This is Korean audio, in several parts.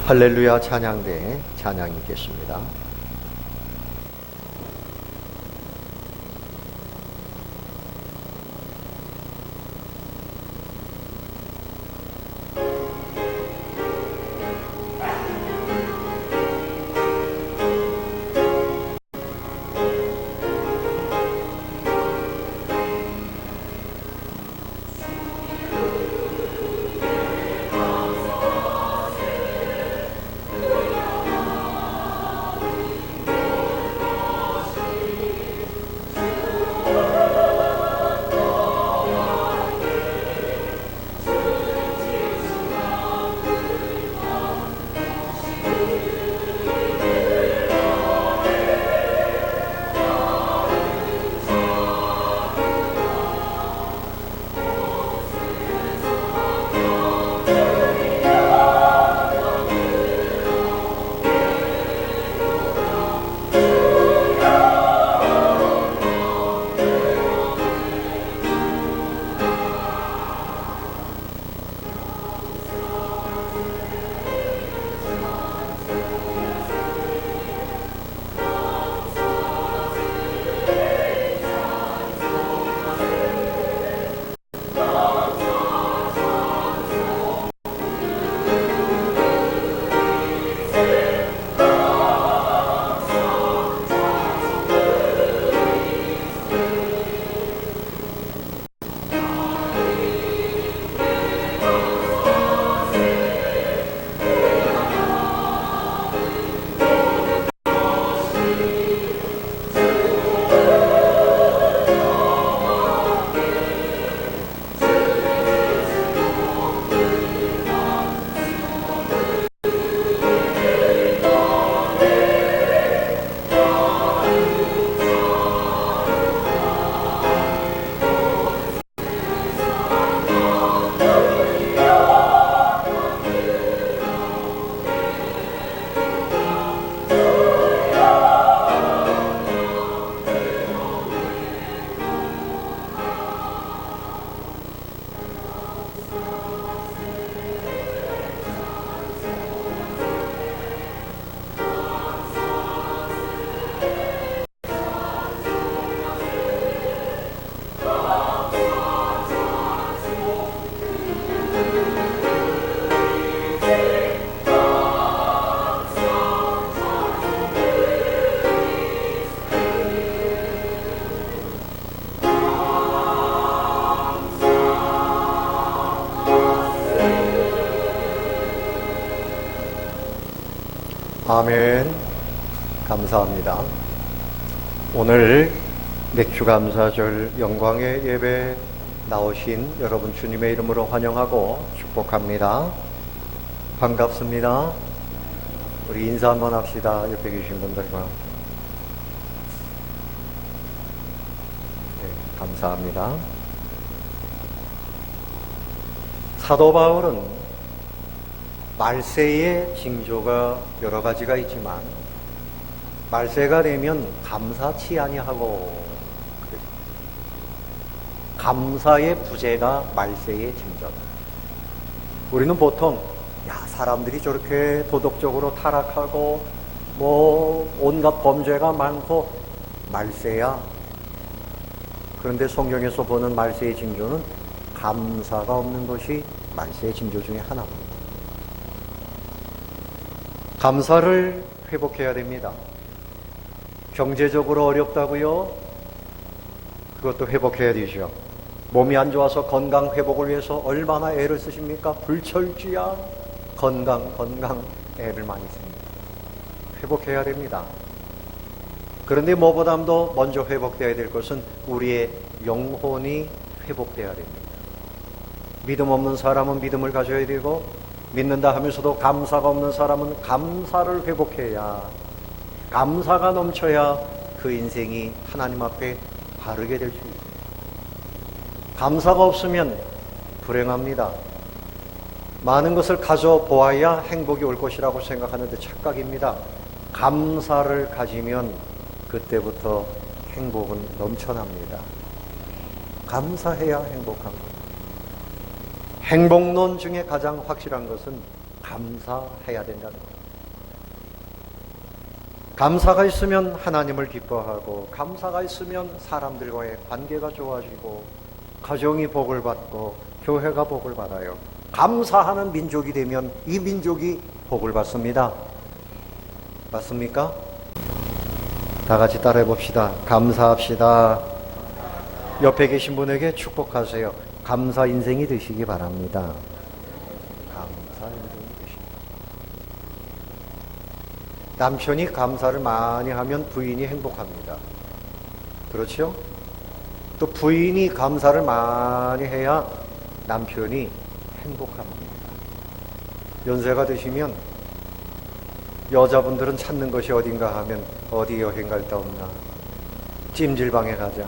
할렐루야 찬양대 찬양이 있겠습니다. 아멘. 감사합니다. 오늘 맥주감사절 영광의 예배 나오신 여러분 주님의 이름으로 환영하고 축복합니다. 반갑습니다. 우리 인사 한번 합시다. 옆에 계신 분들과. 네, 감사합니다. 사도 바울은 말세의 징조가 여러 가지가 있지만 말세가 되면 감사치 아니하고, 감사의 부재가 말세의 징조다. 우리는 보통 사람들이 저렇게 도덕적으로 타락하고 온갖 범죄가 많고 말세야. 그런데 성경에서 보는 말세의 징조는 감사가 없는 것이 말세의 징조 중에 하나입니다. 감사를 회복해야 됩니다. 경제적으로 어렵다고요? 그것도 회복해야 되죠. 몸이 안 좋아서 건강 회복을 위해서 얼마나 애를 쓰십니까? 불철주야 건강 애를 많이 씁니다. 회복해야 됩니다. 그런데 무엇보다도 먼저 회복되어야 될 것은 우리의 영혼이 회복되어야 됩니다. 믿음 없는 사람은 믿음을 가져야 되고, 믿는다 하면서도 감사가 없는 사람은 감사를 회복해야, 감사가 넘쳐야 그 인생이 하나님 앞에 바르게 될 수 있습니다. 감사가 없으면 불행합니다. 많은 것을 가져보아야 행복이 올 것이라고 생각하는데 착각입니다. 감사를 가지면 그때부터 행복은 넘쳐납니다. 감사해야 행복한 것. 행복론 중에 가장 확실한 것은 감사해야 된다는 거예요. 감사가 있으면 하나님을 기뻐하고, 감사가 있으면 사람들과의 관계가 좋아지고, 가정이 복을 받고, 교회가 복을 받아요. 감사하는 민족이 되면 이 민족이 복을 받습니다. 맞습니까? 다 같이 따라해 봅시다. 감사합시다. 옆에 계신 분에게 축복하세요. 감사 인생이 되시기 바랍니다. 감사 인생이 되시기 바랍니다. 남편이 감사를 많이 하면 부인이 행복합니다. 그렇죠? 또 부인이 감사를 많이 해야 남편이 행복합니다. 연세가 드시면 여자분들은 찾는 것이 어딘가 하면 어디 여행 갈 데 없나, 찜질방에 가자,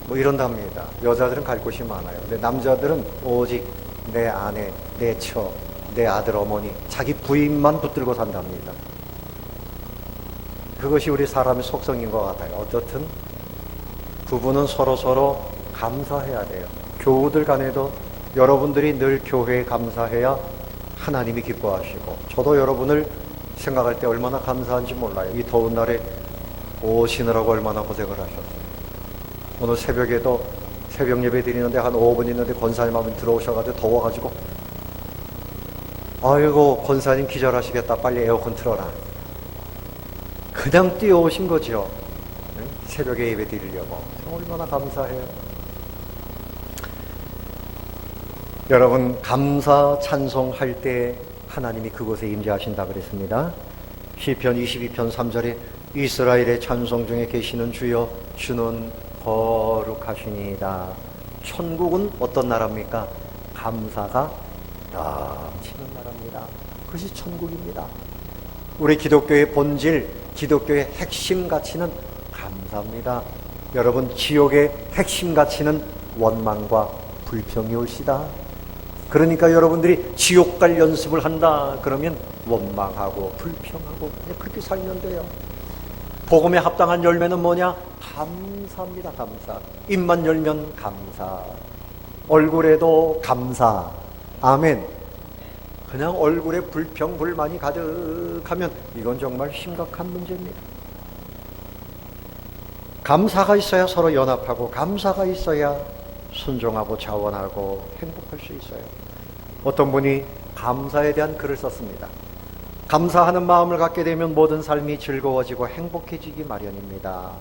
뭐 이런답니다. 여자들은 갈 곳이 많아요. 근데 남자들은 오직 내 아내, 내 처, 내 아들, 어머니, 자기 부인만 붙들고 산답니다. 그것이 우리 사람의 속성인 것 같아요. 어떻든 부부는 서로 감사해야 돼요. 교우들 간에도 여러분들이 늘 교회에 감사해야 하나님이 기뻐하시고, 저도 여러분을 생각할 때 얼마나 감사한지 몰라요. 이 더운 날에 오시느라고 얼마나 고생을 하셨어요. 오늘 새벽에도 새벽 예배 드리는데 한 5분 있는데 권사님 한번 들어오셔가지고 더워가지고, 아이고 권사님 기절하시겠다, 빨리 에어컨 틀어라. 그냥 뛰어오신 거죠. 새벽에 예배 드리려고. 얼마나 감사해요. 여러분, 감사 찬송할 때 하나님이 그곳에 임재하신다 그랬습니다. 시편 22편 3절에 이스라엘의 찬송 중에 계시는 주여, 주는 거룩하시니이다. 천국은 어떤 나라입니까? 감사가 넘치는 나라입니다. 그것이 천국입니다. 우리 기독교의 본질, 기독교의 핵심 가치는 감사입니다. 여러분, 지옥의 핵심 가치는 원망과 불평이 올시다. 그러니까 여러분들이 지옥 갈 연습을 한다 그러면 원망하고 불평하고 그냥 그렇게 살면 돼요. 복음에 합당한 열매는 뭐냐? 감사입니다. 감사. 입만 열면 감사, 얼굴에도 감사. 아멘. 그냥 얼굴에 불평 불만이 가득하면 이건 정말 심각한 문제입니다. 감사가 있어야 서로 연합하고, 감사가 있어야 순종하고 자원하고 행복할 수 있어요. 어떤 분이 감사에 대한 글을 썼습니다. 감사하는 마음을 갖게 되면 모든 삶이 즐거워지고 행복해지기 마련입니다.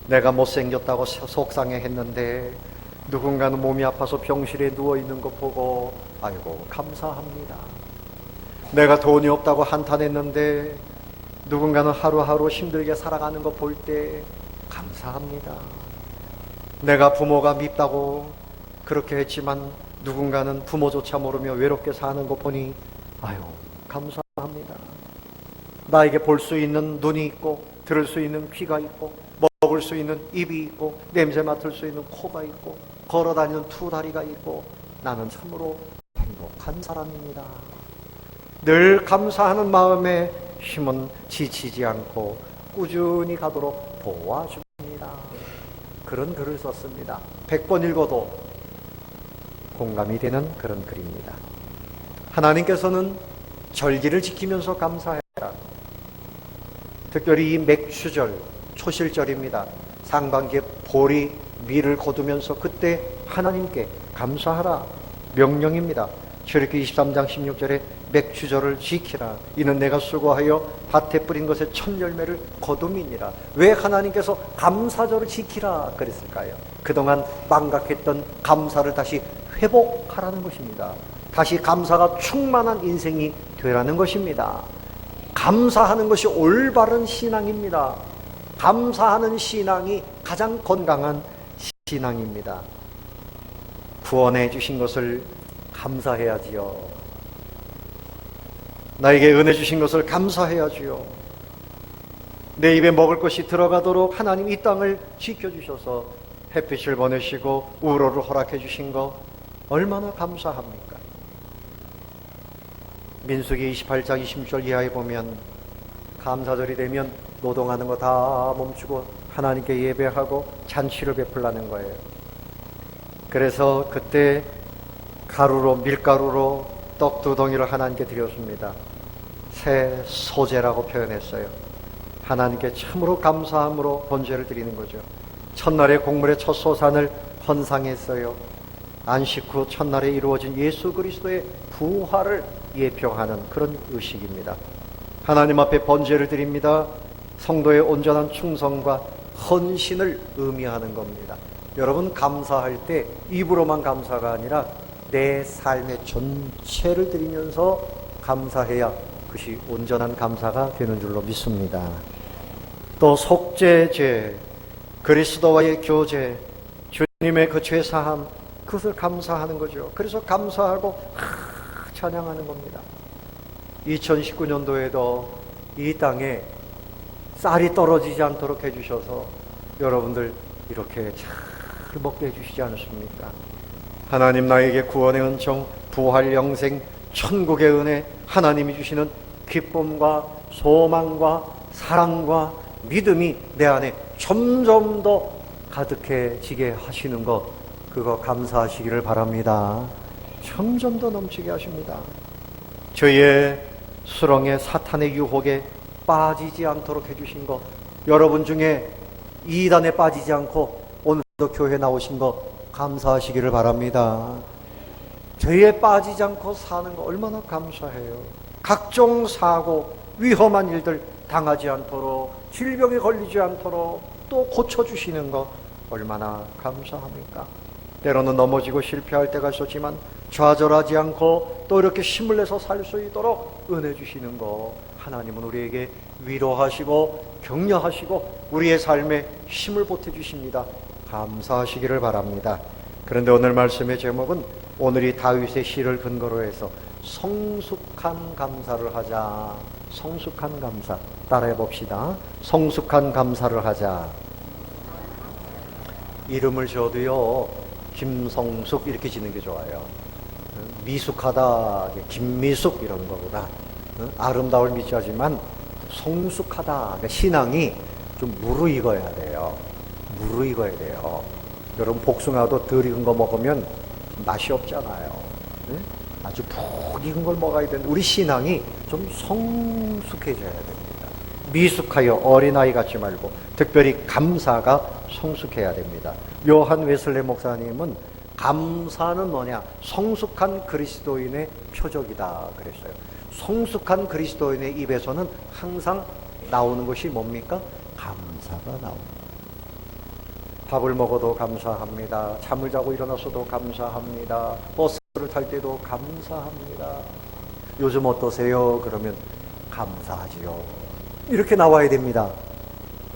내가 못생겼다고 속상해했는데 누군가는 몸이 아파서 병실에 누워있는 거 보고 아이고 감사합니다. 내가 돈이 없다고 한탄했는데 누군가는 하루하루 힘들게 살아가는 거 볼 때 감사합니다. 내가 부모가 밉다고 그렇게 했지만 누군가는 부모조차 모르며 외롭게 사는 거 보니 아유 감사합니다. 나에게 볼 수 있는 눈이 있고 들을 수 있는 귀가 있고 먹을 수 있는 입이 있고 냄새 맡을 수 있는 코가 있고 걸어다니는 두 다리가 있고 나는 참으로 행복한 사람입니다. 늘 감사하는 마음에 힘은 지치지 않고 꾸준히 가도록 도와줍니다. 그런 글을 썼습니다. 100번 읽어도 공감이 되는 그런 글입니다. 하나님께서는 절기를 지키면서 감사해라. 특별히 이 맥추절, 초실절입니다. 상반기에 보리, 밀을 거두면서 그때 하나님께 감사하라 명령입니다. 출애굽기 23장 16절에 맥추절을 지키라. 이는 내가 수고하여 밭에 뿌린 것의 첫 열매를 거둠이니라. 왜 하나님께서 감사절을 지키라 그랬을까요? 그동안 망각했던 감사를 다시 회복하라는 것입니다. 다시 감사가 충만한 인생이 되라는 것입니다. 감사하는 것이 올바른 신앙입니다. 감사하는 신앙이 가장 건강한 신앙입니다. 구원해 주신 것을 감사해야지요. 나에게 은혜 주신 것을 감사해야지요. 내 입에 먹을 것이 들어가도록 하나님 이 땅을 지켜주셔서 햇빛을 보내시고 우로를 허락해 주신 거 얼마나 감사합니까? 민수기 28장 20절 이하에 보면 감사절이 되면 노동하는 거 다 멈추고 하나님께 예배하고 잔치를 베풀라는 거예요. 그래서 그때 가루로 밀가루로 떡 2덩이를 하나님께 드렸습니다. 새 소재라고 표현했어요. 하나님께 참으로 감사함으로 번제를 드리는 거죠. 첫날의 곡물의 첫 소산을 헌상했어요. 안식 후 첫날에 이루어진 예수 그리스도의 부활을 예표하는 그런 의식입니다. 하나님 앞에 번제를 드립니다. 성도의 온전한 충성과 헌신을 의미하는 겁니다. 여러분, 감사할 때 입으로만 감사가 아니라 내 삶의 전체를 드리면서 감사해야 그것이 온전한 감사가 되는 줄로 믿습니다. 또 속죄제, 그리스도와의 교제, 주님의 그 죄사함, 그것을 감사하는 거죠. 그래서 감사하고 찬양하는 겁니다. 2019년도에도 이 땅에 쌀이 떨어지지 않도록 해주셔서 여러분들 이렇게 잘 먹게 해주시지 않습니까? 하나님, 나에게 구원의 은총, 부활 영생, 천국의 은혜, 하나님이 주시는 기쁨과 소망과 사랑과 믿음이 내 안에 점점 더 가득해지게 하시는 것, 그거 감사하시기를 바랍니다. 점점 더 넘치게 하십니다. 저의 수렁에 사탄의 유혹에 빠지지 않도록 해주신 것, 여러분 중에 이단에 빠지지 않고 오늘도 교회 나오신 것 감사하시기를 바랍니다. 죄에 빠지지 않고 사는 거 얼마나 감사해요. 각종 사고, 위험한 일들 당하지 않도록, 질병에 걸리지 않도록 또 고쳐주시는 거 얼마나 감사합니까? 때로는 넘어지고 실패할 때가 있었지만 좌절하지 않고 또 이렇게 힘을 내서 살 수 있도록 은혜 주시는 거, 하나님은 우리에게 위로하시고 격려하시고 우리의 삶에 힘을 보태주십니다. 감사하시기를 바랍니다. 그런데 오늘 말씀의 제목은 오늘이 다윗의 시를 근거로 해서 성숙한 감사를 하자. 성숙한 감사 따라해 봅시다. 성숙한 감사를 하자. 이름을 지어도요, 김성숙 이렇게 지는 게 좋아요. 미숙하다, 김미숙 이런 거보다 아름다울 미자지만 성숙하다, 신앙이 좀 무르익어야 돼요. 무르익어야 돼요. 여러분, 복숭아도 덜 익은 거 먹으면 맛이 없잖아요. 아주 푹 익은 걸 먹어야 되는데 우리 신앙이 좀 성숙해져야 됩니다. 미숙하여 어린아이 같지 말고 특별히 감사가 성숙해야 됩니다. 요한 웨슬레 목사님은 감사는 뭐냐? 성숙한 그리스도인의 표적이다 그랬어요. 성숙한 그리스도인의 입에서는 항상 나오는 것이 뭡니까? 감사가 나옵니다. 밥을 먹어도 감사합니다. 잠을 자고 일어나서도 감사합니다. 버스를 탈 때도 감사합니다. 요즘 어떠세요? 그러면 감사하지요. 이렇게 나와야 됩니다.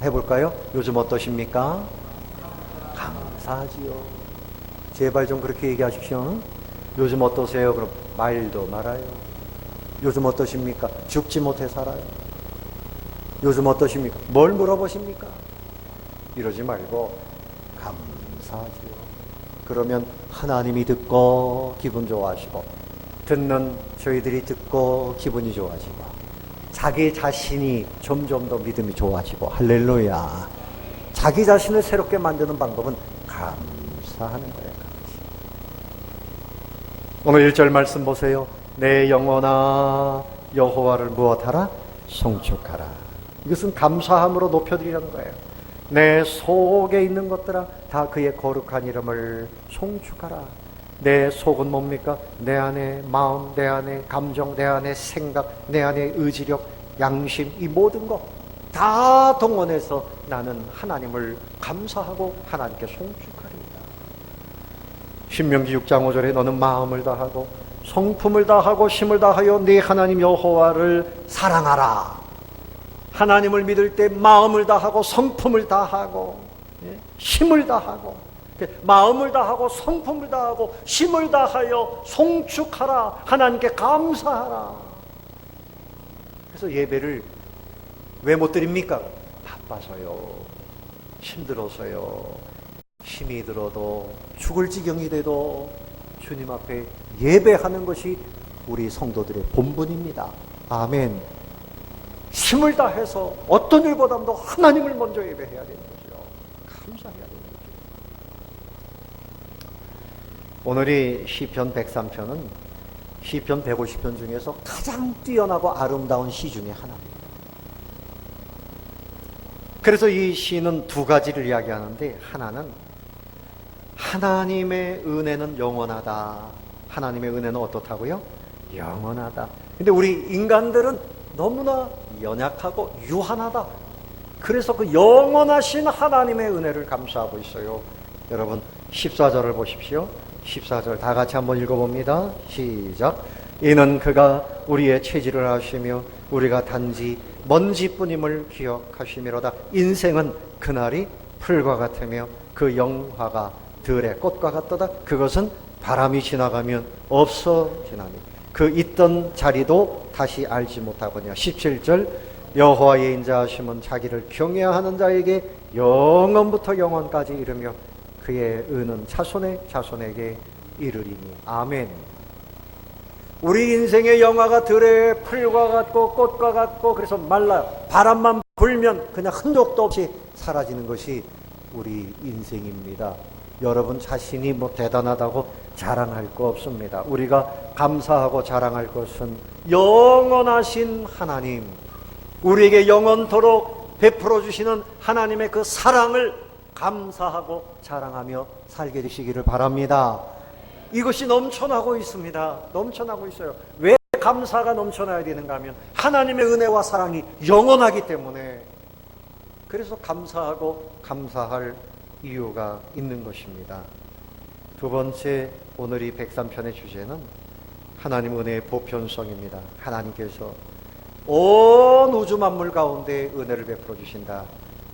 해볼까요? 요즘 어떠십니까? 감사하지요. 제발 좀 그렇게 얘기하십시오. 요즘 어떠세요? 그럼 말도 말아요. 요즘 어떠십니까? 죽지 못해 살아요. 요즘 어떠십니까? 뭘 물어보십니까? 이러지 말고 감사하지요. 그러면 하나님이 듣고 기분 좋아하시고, 듣는 저희들이 듣고 기분이 좋아지고, 자기 자신이 점점 더 믿음이 좋아지고, 할렐루야. 자기 자신을 새롭게 만드는 방법은 감사하는 거예요. 오늘 1절 말씀 보세요. 내 영혼아 여호와를 무엇하라? 송축하라. 이것은 감사함으로 높여드리라는 거예요. 내 속에 있는 것들아 다 그의 거룩한 이름을 송축하라. 내 속은 뭡니까? 내 안에 마음, 내 안에 감정, 내 안에 생각, 내 안에 의지력, 양심, 이 모든 것 다 동원해서 나는 하나님을 감사하고 하나님께 송축하리이다. 신명기 6장 5절에 너는 마음을 다하고 성품을 다하고 힘을 다하여 네 하나님 여호와를 사랑하라. 하나님을 믿을 때 마음을 다하고 성품을 다하고 힘을 다하고, 마음을 다하고 성품을 다하고 힘을 다하여 송축하라. 하나님께 감사하라. 그래서 예배를 왜 못 드립니까? 바빠서요, 힘들어서요, 힘이 들어도 죽을 지경이 돼도 주님 앞에 예배하는 것이 우리 성도들의 본분입니다. 아멘. 힘을 다해서 어떤 일보다도 하나님을 먼저 예배해야 되는 거죠. 감사해야 되는 거죠. 오늘이 시편 103편은 시편 150편 중에서 가장 뛰어나고 아름다운 시 중에 하나입니다. 그래서 이 시는 두 가지를 이야기하는데, 하나는 하나님의 은혜는 영원하다. 하나님의 은혜는 어떻다고요? 영원하다. 근데 우리 인간들은 너무나 연약하고 유한하다. 그래서 그 영원하신 하나님의 은혜를 감사하고 있어요. 여러분 14절을 보십시오. 14절 다 같이 한번 읽어봅니다. 시작. 이는 그가 우리의 체질을 아시며 우리가 단지 먼지뿐임을 기억하시미로다. 인생은 그날이 풀과 같으며 그 영화가 들의 꽃과 같도다. 그것은 바람이 지나가면 없어지나니 그 있던 자리도 다시 알지 못하거니와. 17절 여호와의 인자하심은 자기를 경외하는 자에게 영원부터 영원까지 이르며 그의 은은 자손의 자손에게 이르리니. 아멘. 우리 인생의 영화가 들의 풀과 같고 꽃과 같고, 그래서 말라 바람만 불면 그냥 흔적도 없이 사라지는 것이 우리 인생입니다. 여러분 자신이 뭐 대단하다고 자랑할 거 없습니다. 우리가 감사하고 자랑할 것은 영원하신 하나님, 우리에게 영원토록 베풀어 주시는 하나님의 그 사랑을 감사하고 자랑하며 살게 되시기를 바랍니다. 이것이 넘쳐나고 있습니다. 넘쳐나고 있어요. 왜 감사가 넘쳐나야 되는가 하면 하나님의 은혜와 사랑이 영원하기 때문에, 그래서 감사하고 감사할 이유가 있는 것입니다. 두 번째, 오늘 이 103편의 주제는 하나님 은혜의 보편성입니다. 하나님께서 온 우주 만물 가운데 은혜를 베풀어 주신다.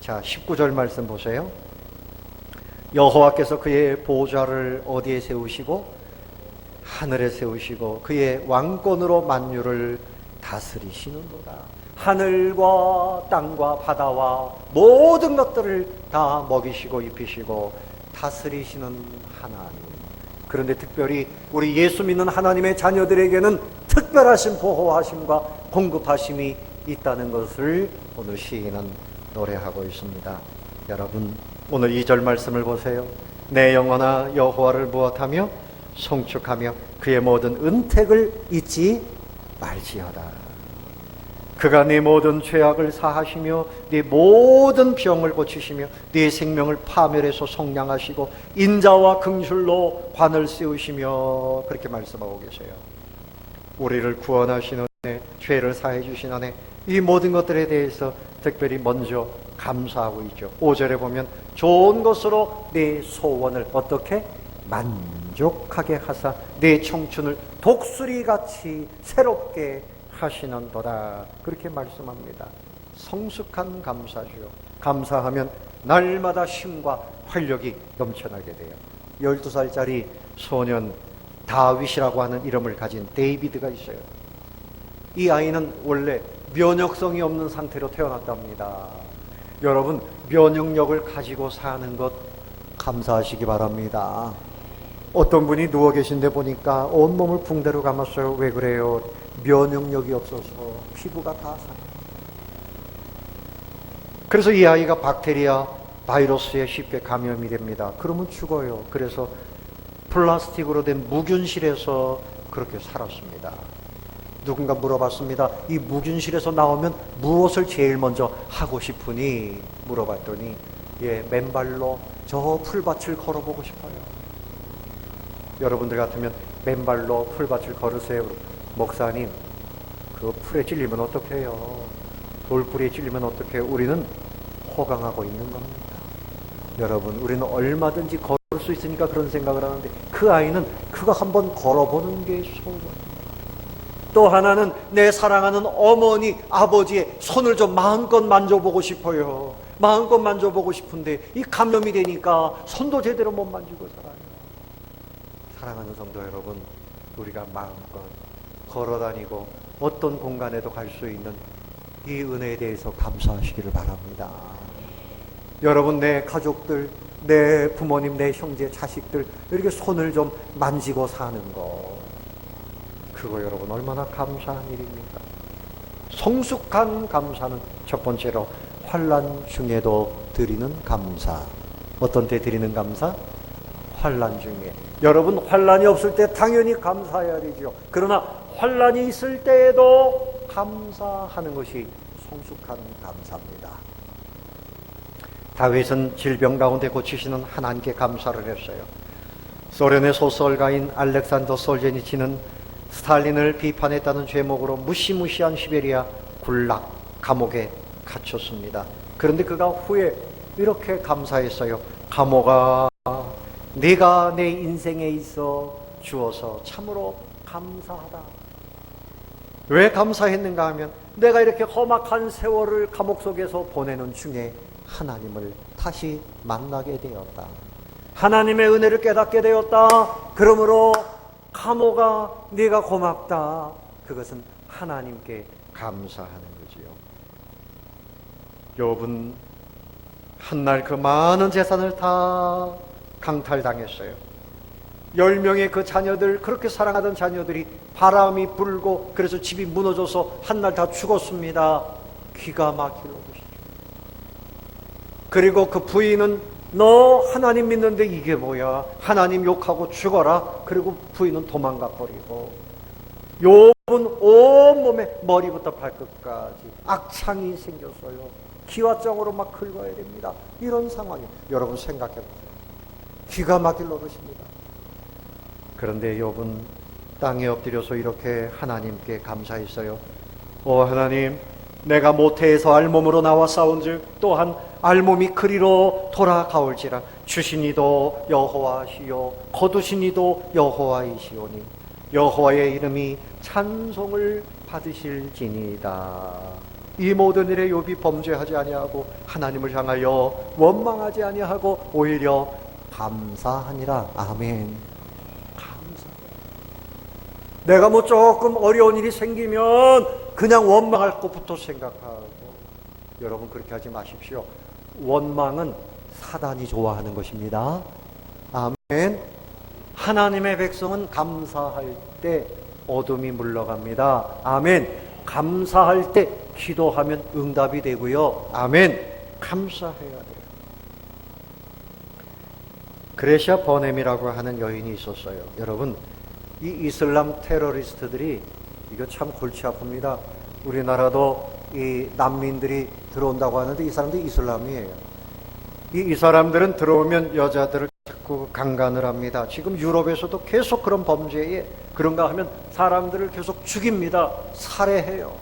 자, 19절 말씀 보세요. 여호와께서 그의 보좌를 어디에 세우시고 하늘에 세우시고 그의 왕권으로 만유를 다스리시는도다. 하늘과 땅과 바다와 모든 것들을 다 먹이시고 입히시고 다스리시는 하나님. 그런데 특별히 우리 예수 믿는 하나님의 자녀들에게는 특별하신 보호하심과 공급하심이 있다는 것을 오늘 시인은 노래하고 있습니다. 여러분 오늘 2절 말씀을 보세요. 내 영혼아 여호와를 무엇하며 송축하며 그의 모든 은택을 잊지 말지어다. 그가 네 모든 죄악을 사하시며 네 모든 병을 고치시며 네 생명을 파멸해서 속량하시고 인자와 긍휼로 관을 세우시며, 그렇게 말씀하고 계세요. 우리를 구원하시는 은혜, 죄를 사해 주신 은혜, 이 모든 것들에 대해서 특별히 먼저 감사하고 있죠. 5절에 보면 좋은 것으로 내 소원을 어떻게 만족하게 하사 내 청춘을 독수리같이 새롭게 하시는도다. 그렇게 말씀합니다. 성숙한 감사죠. 감사하면 날마다 힘과 활력이 넘쳐나게 돼요. 12살짜리 소년 다윗이라고 하는 이름을 가진 데이비드가 있어요. 이 아이는 원래 면역성이 없는 상태로 태어났답니다. 여러분 면역력을 가지고 사는 것 감사하시기 바랍니다. 어떤 분이 누워 계신데 보니까 온몸을 붕대로 감았어요. 왜 그래요? 면역력이 없어서 피부가 다 상해요. 그래서 이 아이가 박테리아 바이러스에 쉽게 감염이 됩니다. 그러면 죽어요. 그래서 플라스틱으로 된 무균실에서 그렇게 살았습니다. 누군가 물어봤습니다. 이 무균실에서 나오면 무엇을 제일 먼저 하고 싶으니? 물어봤더니 맨발로 저 풀밭을 걸어보고 싶어요. 여러분들 같으면 맨발로 풀밭을 걸으세요. 목사님, 그 풀에 찔리면 어떻게 해요? 돌풀에 찔리면 어떻게 해요? 우리는 호강하고 있는 겁니다. 여러분, 우리는 얼마든지 걸을 수 있으니까 그런 생각을 하는데, 그 아이는 그거 한번 걸어보는 게 소원이에요. 또 하나는 내 사랑하는 어머니, 아버지의 손을 좀 마음껏 만져보고 싶어요. 마음껏 만져보고 싶은데 이 감염이 되니까 손도 제대로 못 만지고 살아요. 사랑하는 성도 여러분, 우리가 마음껏 걸어다니고 어떤 공간에도 갈 수 있는 이 은혜에 대해서 감사하시기를 바랍니다. 여러분, 내 가족들, 내 부모님, 내 형제, 자식들 이렇게 손을 좀 만지고 사는 거, 그거 여러분 얼마나 감사한 일입니까? 성숙한 감사는 첫 번째로 환난 중에도 드리는 감사. 어떤 때 드리는 감사? 환난 중에. 여러분, 환란이 없을 때 당연히 감사해야 되죠. 그러나 환란이 있을 때에도 감사하는 것이 성숙한 감사입니다. 다윗은 질병 가운데 고치시는 하나님께 감사를 했어요. 소련의 소설가인 알렉산더 솔제니치는 스탈린을 비판했다는 제목으로 무시무시한 시베리아 굴락 감옥에 갇혔습니다. 그런데 그가 후에 이렇게 감사했어요. 감옥아, 네가 내 인생에 있어 주어서 참으로 감사하다. 왜 감사했는가 하면 내가 이렇게 험악한 세월을 감옥 속에서 보내는 중에 하나님을 다시 만나게 되었다. 하나님의 은혜를 깨닫게 되었다. 그러므로 감옥아, 네가 고맙다. 그것은 하나님께 감사하는 거지요. 욥은 한날 그 많은 재산을 다 강탈당했어요. 10명의 그 자녀들, 그렇게 사랑하던 자녀들이 바람이 불고 그래서 집이 무너져서 한날 다 죽었습니다. 기가 막힐 것이죠. 그리고 그 부인은 너 하나님 믿는데 이게 뭐야? 하나님 욕하고 죽어라. 그리고 부인은 도망가 버리고, 욥은 온몸에 머리부터 발끝까지 악창이 생겼어요. 기와장으로 막 긁어야 됩니다. 이런 상황이, 여러분 생각해 보세요. 기가 막힐 노릇입니다. 그런데 욥은 땅에 엎드려서 이렇게 하나님께 감사했어요. 오 하나님, 내가 모태에서 알몸으로 나와 싸운즉 또한 알몸이 그리로 돌아가올지라. 주시니도 여호와시요 거두시니도 여호와이시오니 여호와의 이름이 찬송을 받으실지니이다. 이 모든 일에 욥이 범죄하지 아니하고 하나님을 향하여 원망하지 아니하고 오히려 감사하니라. 아멘. 감사. 내가 뭐 조금 어려운 일이 생기면 그냥 원망할 것부터 생각하고, 여러분 그렇게 하지 마십시오. 원망은 사단이 좋아하는 것입니다. 아멘. 하나님의 백성은 감사할 때 어둠이 물러갑니다. 아멘. 감사할 때 기도하면 응답이 되고요. 아멘. 감사해야 돼요. 그레시아 버넴이라고 하는 여인이 있었어요. 여러분, 이 이슬람 테러리스트들이 이거 참 골치 아픕니다. 우리나라도 이 난민들이 들어온다고 하는데 이 사람들이 이슬람이에요. 이 사람들은 들어오면 여자들을 자꾸 강간을 합니다. 지금 유럽에서도 계속 그런 범죄에 그런가 하면 사람들을 계속 죽입니다. 살해해요.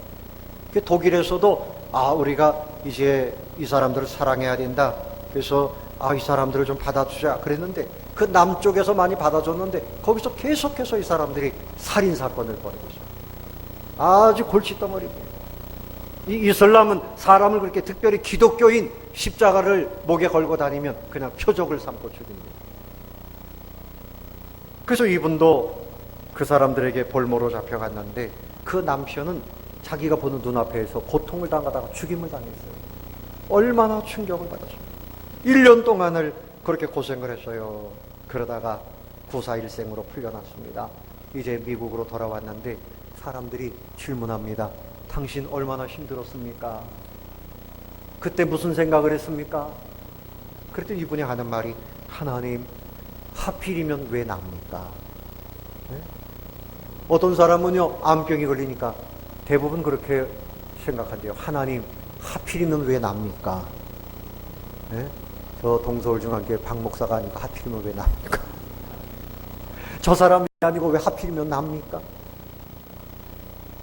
독일에서도 우리가 이제 이 사람들을 사랑해야 된다. 그래서 이 사람들을 좀 받아주자 그랬는데, 그 남쪽에서 많이 받아줬는데 거기서 계속해서 이 사람들이 살인사건을 벌이고 있어요. 아주 골칫덩어리입니다. 이 이슬람은 사람을 그렇게, 특별히 기독교인 십자가를 목에 걸고 다니면 그냥 표적을 삼고 죽입니다. 그래서 이분도 그 사람들에게 볼모로 잡혀갔는데 그 남편은 자기가 보는 눈앞에서 고통을 당하다가 죽임을 당했어요. 얼마나 충격을 받았습니까? 1년 동안을 그렇게 고생을 했어요. 그러다가 구사일생으로 풀려났습니다. 이제 미국으로 돌아왔는데 사람들이 질문합니다. 당신 얼마나 힘들었습니까? 그때 무슨 생각을 했습니까? 그랬더니 이분이 하는 말이, 하나님, 하필이면 왜 납니까? 네? 어떤 사람은요, 암병이 걸리니까 대부분 그렇게 생각한대요. 하나님, 하필이면 왜 납니까? 네? 저 동서울중앙교회 박 목사가 아니고 하필이면 왜 납니까? 저 사람이 아니고 왜 하필이면 납니까?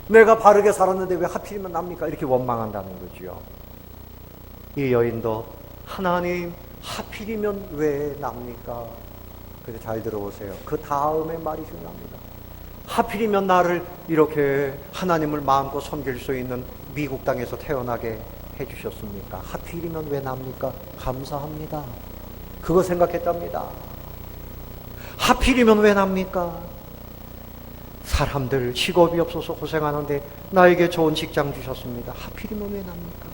내가 바르게 살았는데 왜 하필이면 납니까? 이렇게 원망한다는 거죠. 이 여인도 하나님, 하필이면 왜 납니까? 근데 잘 들어보세요. 그 다음에 말이 중요합니다. 하필이면 나를 이렇게 하나님을 마음껏 섬길 수 있는 미국 땅에서 태어나게 해주셨습니까? 하필이면 왜 납니까? 감사합니다. 그거 생각했답니다. 하필이면 왜 납니까? 사람들 직업이 없어서 고생하는데 나에게 좋은 직장 주셨습니다. 하필이면 왜 납니까?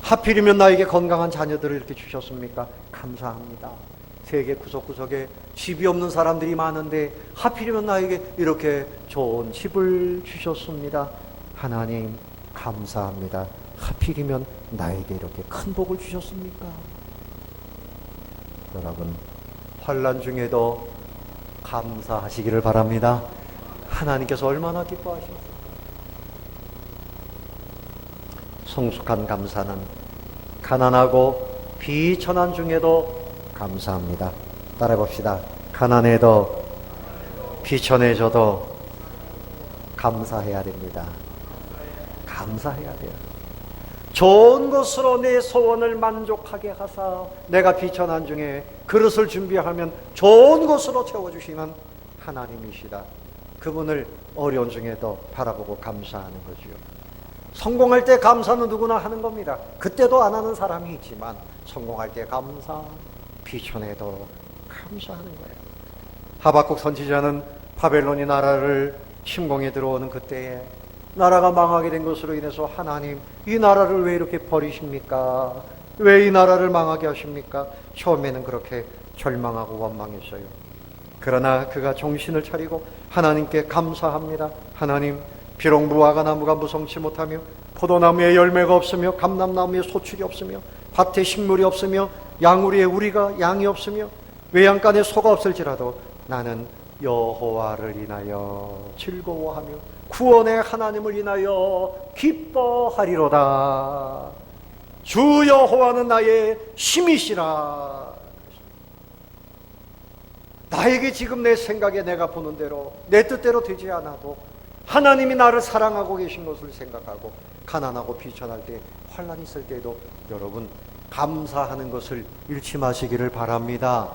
하필이면 나에게 건강한 자녀들을 이렇게 주셨습니까? 감사합니다. 세계 구석구석에 집이 없는 사람들이 많은데 하필이면 나에게 이렇게 좋은 집을 주셨습니다. 하나님 감사합니다. 하필이면 나에게 이렇게 큰 복을 주셨습니까? 여러분, 환난 중에도 감사하시기를 바랍니다. 하나님께서 얼마나 기뻐하셨습니까? 성숙한 감사는 가난하고 비천한 중에도 감사합니다. 따라해 봅시다. 가난해도 비천해져도 감사해야 됩니다. 감사해야 돼요. 좋은 것으로 내 소원을 만족하게 하사 내가 비천한 중에 그릇을 준비하면 좋은 것으로 채워주시는 하나님이시다. 그분을 어려운 중에도 바라보고 감사하는 거지요. 성공할 때 감사는 누구나 하는 겁니다. 그때도 안 하는 사람이 있지만 성공할 때 감사, 비천해도 감사하는 거예요. 하박국 선지자는 바벨론이 나라를 침공해 들어오는 그때에 나라가 망하게 된 것으로 인해서 하나님, 이 나라를 왜 이렇게 버리십니까? 왜 이 나라를 망하게 하십니까? 처음에는 그렇게 절망하고 원망했어요. 그러나 그가 정신을 차리고 하나님께 감사합니다. 하나님, 비록 무화과 나무가 무성치 못하며 포도나무에 열매가 없으며 감람나무에 소출이 없으며 밭에 식물이 없으며 양우리에 우리가 양이 없으며 외양간에 소가 없을지라도 나는 여호와를 인하여 즐거워하며 구원의 하나님을 인하여 기뻐하리로다. 주 여호와는 나의 힘이시라. 나에게 지금 내 생각에 내가 보는 대로 내 뜻대로 되지 않아도 하나님이 나를 사랑하고 계신 것을 생각하고 가난하고 비천할 때, 환난이 있을 때에도 여러분 감사하는 것을 잃지 마시기를 바랍니다.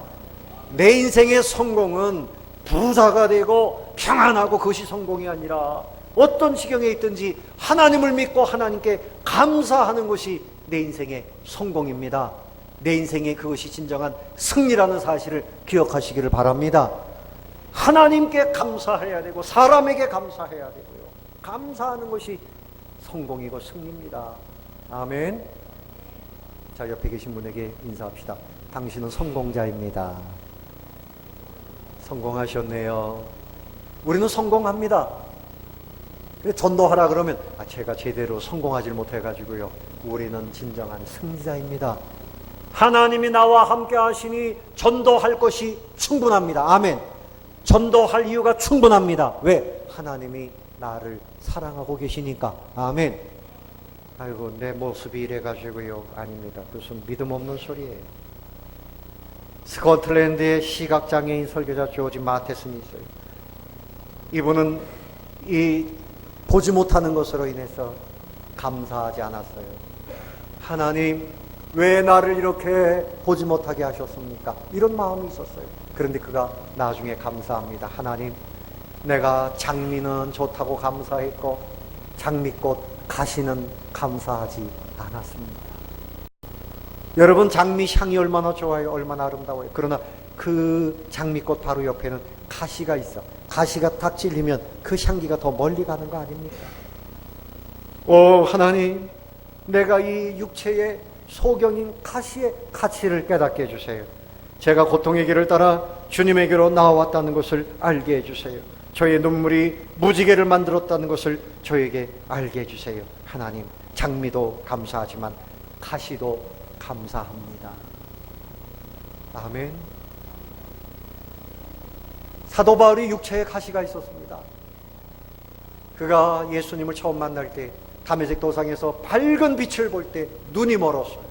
내 인생의 성공은 부자가 되고 평안하고 그것이 성공이 아니라 어떤 지경에 있든지 하나님을 믿고 하나님께 감사하는 것이 내 인생의 성공입니다. 내 인생의 그것이 진정한 승리라는 사실을 기억하시기를 바랍니다. 하나님께 감사해야 되고 사람에게 감사해야 되고요. 감사하는 것이 성공이고 승리입니다. 아멘. 자, 옆에 계신 분에게 인사합시다. 당신은 성공자입니다. 성공하셨네요. 우리는 성공합니다. 전도하라 그러면 제가 제대로 성공하지 못해가지고요. 우리는 진정한 승리자입니다. 하나님이 나와 함께 하시니 전도할 것이 충분합니다. 아멘. 전도할 이유가 충분합니다. 왜? 하나님이 나를 사랑하고 계시니까. 아멘. 아이고, 내 모습이 이래가지고요. 아닙니다. 그것은 믿음 없는 소리예요. 스코틀랜드의 시각장애인 설교자 조지 마테슨이 있어요. 이분은 이 보지 못하는 것으로 인해서 감사하지 않았어요. 하나님, 왜 나를 이렇게 보지 못하게 하셨습니까? 이런 마음이 있었어요. 그런데 그가 나중에 감사합니다. 하나님, 내가 장미는 좋다고 감사했고 장미꽃 가시는 감사하지 않았습니다. 여러분, 장미 향이 얼마나 좋아요. 얼마나 아름다워요. 그러나 그 장미꽃 바로 옆에는 가시가 있어. 가시가 딱 찔리면 그 향기가 더 멀리 가는 거 아닙니까? 오 하나님, 내가 이 육체의 소경인 가시의 가치를 깨닫게 해주세요. 제가 고통의 길을 따라 주님에게로 나와왔다는 것을 알게 해주세요. 저의 눈물이 무지개를 만들었다는 것을 저에게 알게 해주세요. 하나님, 장미도 감사하지만 가시도 감사합니다. 아멘. 사도 바울이 육체에 가시가 있었습니다. 그가 예수님을 처음 만날 때 다메섹 도상에서 밝은 빛을 볼 때 눈이 멀었어요.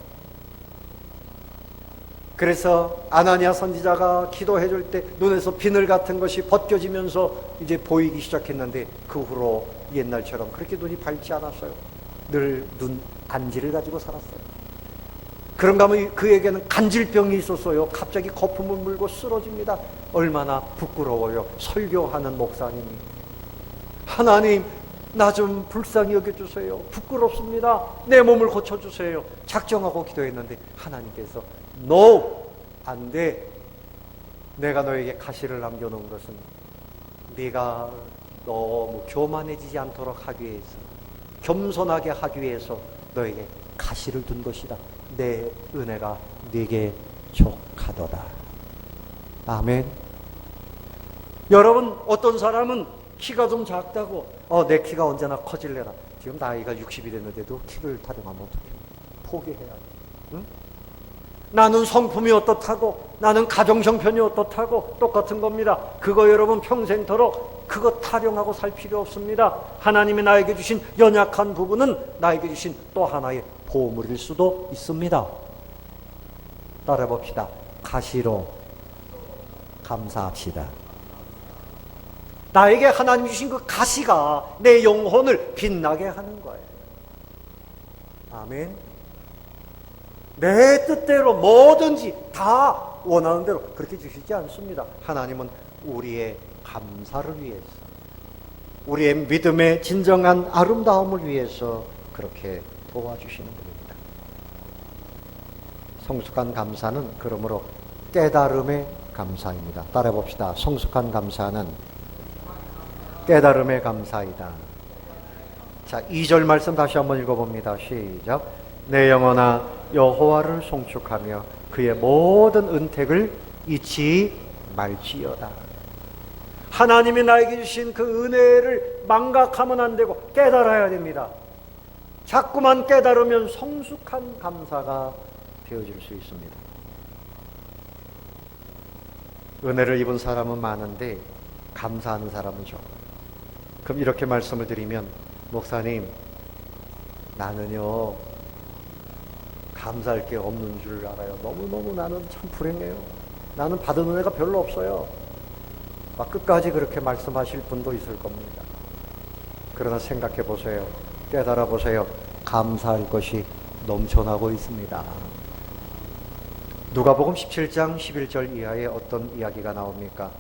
그래서 아나니아 선지자가 기도해 줄 때 눈에서 비늘 같은 것이 벗겨지면서 이제 보이기 시작했는데 그 후로 옛날처럼 그렇게 눈이 밝지 않았어요. 늘 눈 안지를 가지고 살았어요. 그런가 하면 그에게는 간질병이 있었어요. 갑자기 거품을 물고 쓰러집니다. 얼마나 부끄러워요. 설교하는 목사님이. 하나님, 나 좀 불쌍히 여겨주세요. 부끄럽습니다. 내 몸을 고쳐주세요. 작정하고 기도했는데 하나님께서 No! 안 돼. 내가 너에게 가시를 남겨놓은 것은 네가 너무 교만해지지 않도록 하기 위해서, 겸손하게 하기 위해서 너에게 가시를 둔 것이다. 내 은혜가 네게 족하도다. 아멘. 여러분, 어떤 사람은 키가 좀 작다고 내 키가 언제나 커질래라. 지금 나이가 60이 됐는데도 키를 타령하면 어떡해. 포기해야지. 응? 나는 성품이 어떻다고, 나는 가정 형편이 어떻다고, 똑같은 겁니다. 그거 여러분 평생토록 그거 타령하고 살 필요 없습니다. 하나님이 나에게 주신 연약한 부분은 나에게 주신 또 하나의 보물일 수도 있습니다. 따라 봅시다. 가시로 감사합시다. 나에게 하나님 주신 그 가시가 내 영혼을 빛나게 하는 거예요. 아멘. 내 뜻대로 뭐든지 다 원하는 대로 그렇게 주시지 않습니다. 하나님은 우리의 감사를 위해서, 우리의 믿음의 진정한 아름다움을 위해서 그렇게 도와주시는 분입니다. 성숙한 감사는 그러므로 깨달음의 감사입니다. 따라해 봅시다. 성숙한 감사는 깨달음의 감사이다. 자, 2절 말씀 다시 한번 읽어봅니다. 시작. 내 영혼아 여호와를 송축하며 그의 모든 은택을 잊지 말지어다. 하나님이 나에게 주신 그 은혜를 망각하면 안 되고 깨달아야 됩니다. 자꾸만 깨달으면 성숙한 감사가 되어질 수 있습니다. 은혜를 입은 사람은 많은데 감사하는 사람은 적어요. 그럼 이렇게 말씀을 드리면, 목사님, 나는요 감사할 게 없는 줄 알아요. 너무너무 나는 참 불행해요. 나는 받은 은혜가 별로 없어요. 막 끝까지 그렇게 말씀하실 분도 있을 겁니다. 그러나 생각해 보세요. 깨달아 보세요. 감사할 것이 넘쳐나고 있습니다. 누가복음 17장 11절 이하에 어떤 이야기가 나옵니까?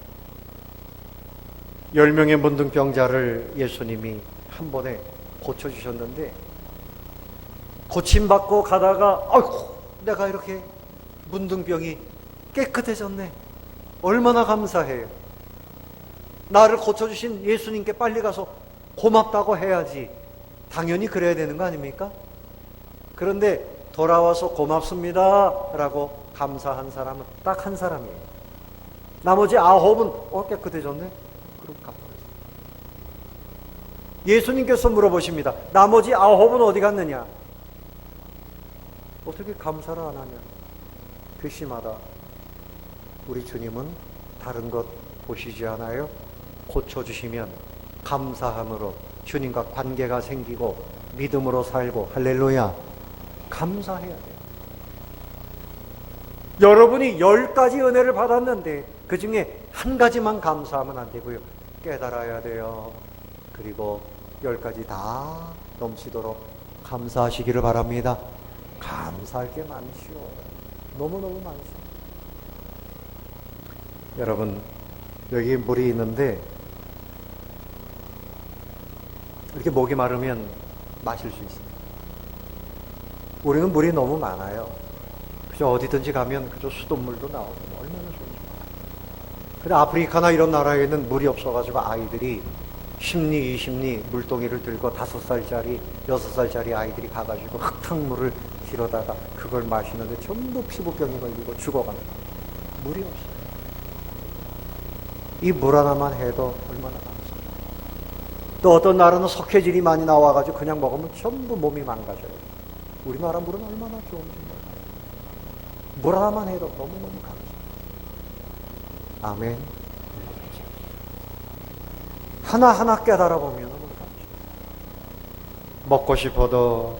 10명의 문둥병자를 예수님이 한 번에 고쳐주셨는데, 고침받고 가다가 아이고 내가 이렇게 문둥병이 깨끗해졌네. 얼마나 감사해요. 나를 고쳐주신 예수님께 빨리 가서 고맙다고 해야지. 당연히 그래야 되는 거 아닙니까? 그런데 돌아와서 고맙습니다 라고 감사한 사람은 딱 한 사람이에요. 나머지 9은 깨끗해졌네. 그럼 갚아냈어요. 예수님께서 물어보십니다. 나머지 9은 어디 갔느냐? 어떻게 감사를 안 하냐? 괘씸하다. 우리 주님은 다른 것 보시지 않아요? 고쳐주시면 감사함으로 주님과 관계가 생기고 믿음으로 살고, 할렐루야, 감사해야 돼요. 여러분이 10가지 은혜를 받았는데 그 중에 한 가지만 감사하면 안 되고요. 깨달아야 돼요. 그리고 10가지 다 넘치도록 감사하시기를 바랍니다. 감사할 게 많지요. 너무너무 많습니다. 여러분, 여기 물이 있는데 이렇게 목이 마르면 마실 수 있습니다. 우리는 물이 너무 많아요. 그저 어디든지 가면 그저 수돗물도 나오고 얼마나 좋은지 몰라요. 근데 아프리카나 이런 나라에는 물이 없어가지고 아이들이 10리, 20리 물동이를 들고 5살짜리, 6살짜리 아이들이 가가지고 흙탕물을 길어다가 그걸 마시는데 전부 피부병이 걸리고 죽어가는 거예요. 물이 없어요. 이 물 하나만 해도 얼마나 감사해요. 또 어떤 나라는 석회질이 많이 나와가지고 그냥 먹으면 전부 몸이 망가져요. 우리나라 물은 얼마나 좋은지 몰라요. 물 하나만 해도 너무너무 감사해요. 아멘. 하나하나 깨달아 보면 너무 감사해요. 먹고 싶어도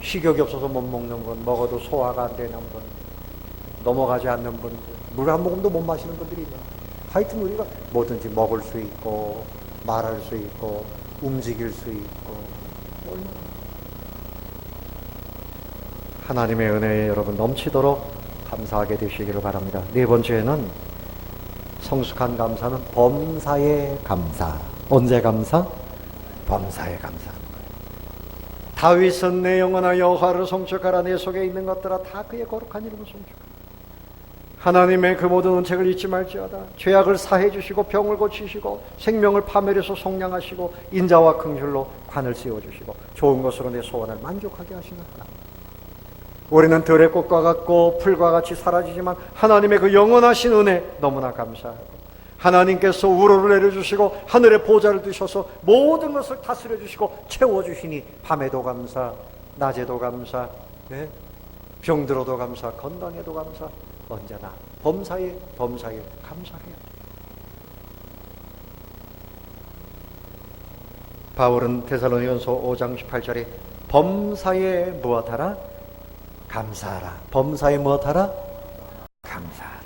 식욕이 없어서 못 먹는 분, 먹어도 소화가 안 되는 분, 넘어가지 않는 분, 물 한 모금도 못 마시는 분들이 있는. 하여튼 우리가 뭐든지 먹을 수 있고 말할 수 있고 움직일 수 있고 하나님의 은혜에 여러분 넘치도록 감사하게 되시기를 바랍니다. 네 번째는 성숙한 감사는 범사의 감사. 언제 감사? 범사의 감사하는 거예요. 다윗은 내 영혼아 여호와를 송축하라. 내 속에 있는 것들아 다 그의 거룩한 이름을 송축하라. 하나님의 그 모든 은책을 잊지 말지어다. 죄악을 사해 주시고 병을 고치시고 생명을 파멸해서 속량하시고 인자와 긍휼로 관을 세워주시고 좋은 것으로 내 소원을 만족하게 하시는 하나님. 우리는 들의 꽃과 같고 풀과 같이 사라지지만 하나님의 그 영원하신 은혜 너무나 감사하고, 하나님께서 우로를 내려주시고 하늘의 보좌를 두셔서 모든 것을 다스려 주시고 채워주시니 밤에도 감사, 낮에도 감사, 병들어도 감사, 건강에도 감사, 언제나 범사에 감사해요. 바울은 데살로니가서 5장 18절에 범사에 무엇하라? 감사하라. 범사에 무엇하라? 감사하라.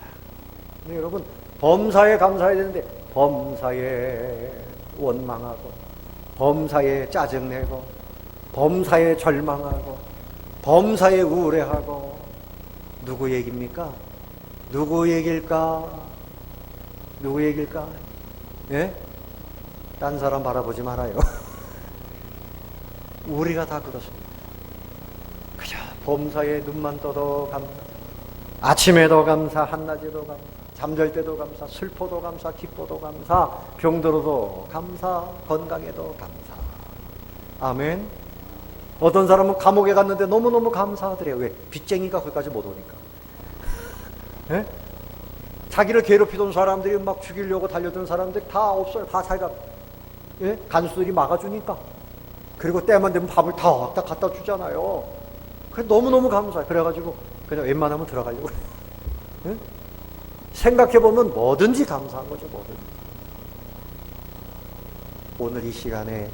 네, 여러분, 범사에 감사해야 되는데 범사에 원망하고, 범사에 짜증내고, 범사에 절망하고, 범사에 우울해하고, 누구 얘기입니까? 누구 얘기일까? 누구 얘기일까? 예? 딴 사람 바라보지 말아요. 우리가 다 그렇습니다. 그저 범사에 눈만 떠도 감사, 아침에도 감사, 한낮에도 감사, 잠잘 때도 감사, 슬퍼도 감사, 기뻐도 감사, 병들어도 감사, 건강에도 감사. 아멘. 어떤 사람은 감옥에 갔는데 너무너무 감사하더래요. 왜? 빚쟁이가 거기까지 못 오니까. 예? 자기를 괴롭히던 사람들이 막 죽이려고 달려든 사람들 다 없어요. 다 자기가, 예? 간수들이 막아주니까. 그리고 때만 되면 밥을 다 갖다 주잖아요. 그래 너무너무 감사해. 그래가지고 그냥 웬만하면 들어가려고 그래요. 예? 생각해보면 뭐든지 감사한 거죠. 뭐든지. 오늘 이 시간에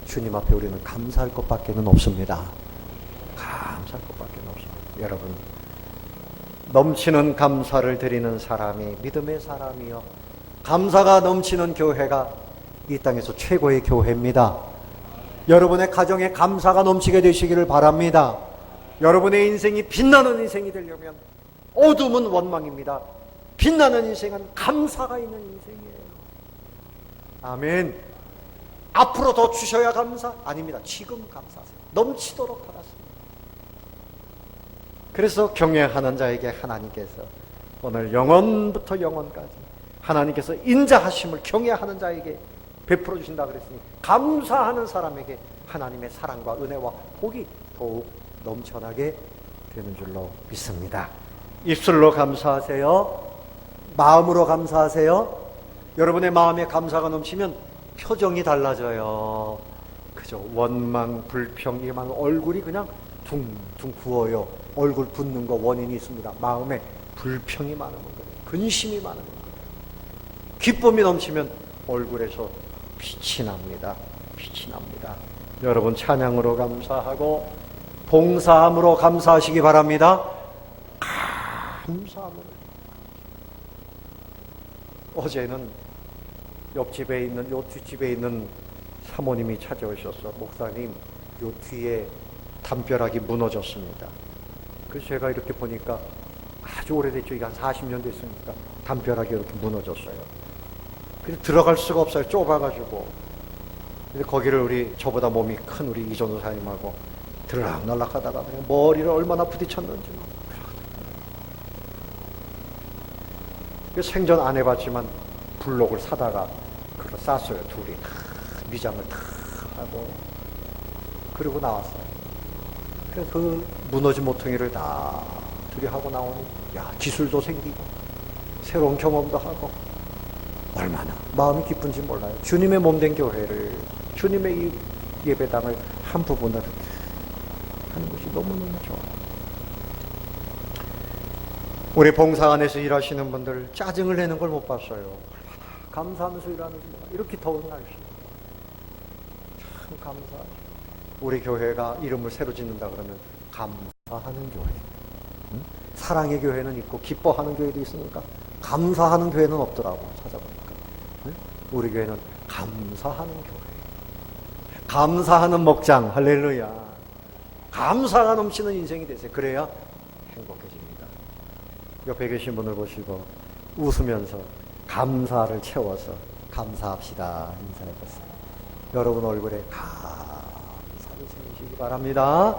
주님 앞에 우리는 감사할 것밖에는 없습니다. 감사할 것밖에는 없습니다. 여러분, 넘치는 감사를 드리는 사람이 믿음의 사람이요, 감사가 넘치는 교회가 이 땅에서 최고의 교회입니다. 여러분의 가정에 감사가 넘치게 되시기를 바랍니다. 여러분의 인생이 빛나는 인생이 되려면 어둠은 원망입니다. 빛나는 인생은 감사가 있는 인생이에요. 아멘. 앞으로 더 주셔야 감사? 아닙니다. 지금 감사하세요. 넘치도록 하겠습니다. 그래서 경외하는 자에게 하나님께서 오늘 영원부터 영원까지 하나님께서 인자하심을 경외하는 자에게 베풀어 주신다 그랬으니 감사하는 사람에게 하나님의 사랑과 은혜와 복이 더욱 넘쳐나게 되는 줄로 믿습니다. 입술로 감사하세요. 마음으로 감사하세요. 여러분의 마음에 감사가 넘치면 표정이 달라져요. 그죠? 원망, 불평, 이만 얼굴이 그냥 둥둥 부어요. 얼굴 붓는 거 원인이 있습니다. 마음에 불평이 많으면 거예요. 근심이 많으면 거예요. 기쁨이 넘치면 얼굴에서 빛이 납니다. 빛이 납니다. 여러분 찬양으로 감사하고 봉사함으로 감사하시기 바랍니다. 감사함으로. 어제는 옆집에 있는, 요 뒷집에 있는 사모님이 찾아오셔서 목사님, 요 뒤에 담벼락이 무너졌습니다. 그래서 제가 이렇게 보니까 아주 오래됐죠. 이게 한 40년 됐으니까 담벼락이 이렇게 무너졌어요. 그래서 들어갈 수가 없어요. 좁아가지고. 근데 거기를 우리 저보다 몸이 큰 우리 이전도사님하고 들락날락 하다가 그냥 머리를 얼마나 부딪혔는지. 생전 안 해봤지만 블록을 사다가 그걸 쌌어요. 둘이 미장을 탁 하고 그리고 나왔어요. 그래서 그 무너진 모퉁이를 다 둘이 하고 나오니 야, 기술도 생기고 새로운 경험도 하고 얼마나 마음이 기쁜지 몰라요. 주님의 몸된 교회를, 주님의 이 예배당을 한 부분을 하는 것이 너무너무 좋아요. 우리 봉사 안에서 일하시는 분들 짜증을 내는 걸 못 봤어요. 감사하면서 일하는지 이렇게 더운 날씨 참 감사하죠. 우리 교회가 이름을 새로 짓는다 그러면 감사하는 교회. 응? 사랑의 교회는 있고 기뻐하는 교회도 있으니까 감사하는 교회는 없더라고. 찾아보니까. 응? 우리 교회는 감사하는 교회. 감사하는 목장. 할렐루야. 감사가 넘치는 인생이 되세요. 그래야 행복해집니다. 옆에 계신 분을 보시고 웃으면서 감사를 채워서 감사합시다 인사해보세요. 여러분 얼굴에 감사를 새기시기 바랍니다.